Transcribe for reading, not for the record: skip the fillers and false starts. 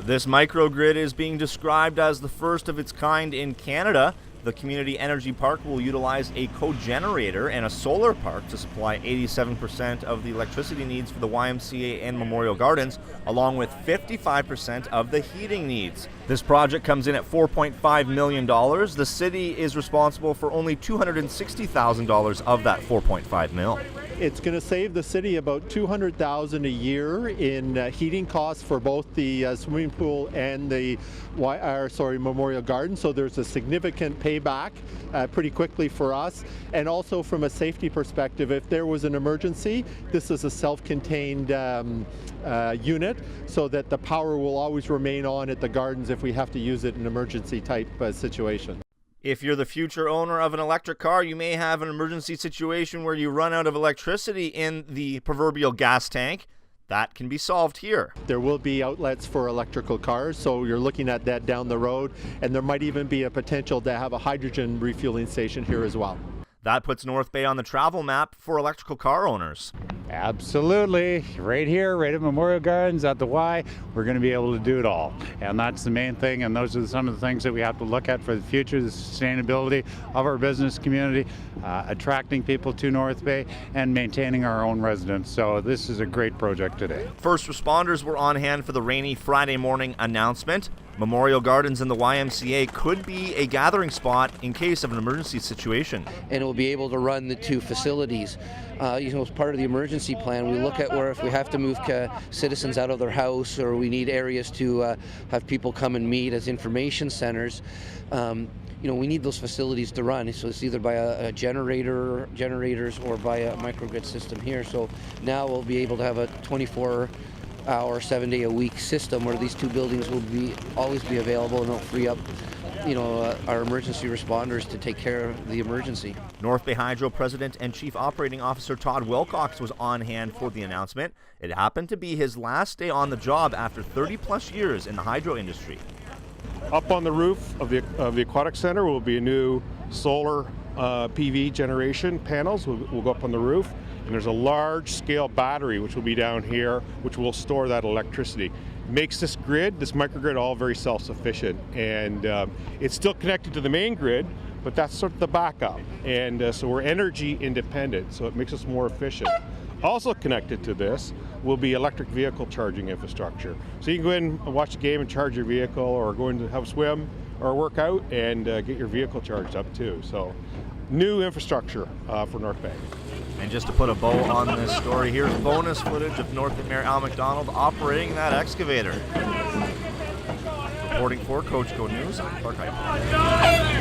This microgrid is being described as the first of its kind in Canada. The community energy park will utilize a cogenerator and a solar park to supply 87% of the electricity needs for the YMCA and Memorial Gardens, along with 55% of the heating needs. This project comes in at $4.5 million. The city is responsible for only $260,000 of that $4.5 million. It's going to save the city about $200,000 a year in heating costs for both the swimming pool and the Memorial Garden. So there's a significant payback pretty quickly for us. And also from a safety perspective, if there was an emergency, this is a self-contained unit so that the power will always remain on at the gardens if we have to use it in an emergency type situation. If you're the future owner of an electric car, you may have an emergency situation where you run out of electricity in the proverbial gas tank. That can be solved here. There will be outlets for electrical cars, so you're looking at that down the road, and there might even be a potential to have a hydrogen refueling station here as well. That puts North Bay on the travel map for electrical car owners. Absolutely. Right here, right at Memorial Gardens, at the Y, we're going to be able to do it all. And that's the main thing, and those are some of the things that we have to look at for the future, the sustainability of our business community, attracting people to North Bay, and maintaining our own residents. So this is a great project today. First responders were on hand for the rainy Friday morning announcement. Memorial Gardens and the YMCA could be a gathering spot in case of an emergency situation. And it will be able to run the two facilities. As part of the emergency plan, we look at where if we have to move citizens out of their house, or we need areas to have people come and meet as information centers. We need those facilities to run. So it's either by a generators, or by a microgrid system here. So now we'll be able to have a 24-hour, 7-day-a-week system where these two buildings will always be available, and it'll free up our emergency responders to take care of the emergency. North Bay Hydro President and Chief Operating Officer Todd Wilcox was on hand for the announcement. It happened to be his last day on the job after 30-plus years in the hydro industry. Up on the roof of the Aquatic Center will be a new solar PV generation panels. Will go up on the roof. And there's a large-scale battery which will be down here, which will store that electricity. Makes this microgrid, all very self-sufficient, and it's still connected to the main grid, but that's sort of the backup. And so we're energy independent, so it makes us more efficient. Also connected to this will be electric vehicle charging infrastructure. So you can go in and watch the game and charge your vehicle, or go in to have a swim or work out and get your vehicle charged up too. So new infrastructure for North Bay. And just to put a bow on this story, here's bonus footage of North Bay Mayor Al McDonald operating that excavator. Reporting for Cogeco News, I'm Clarke Heipel.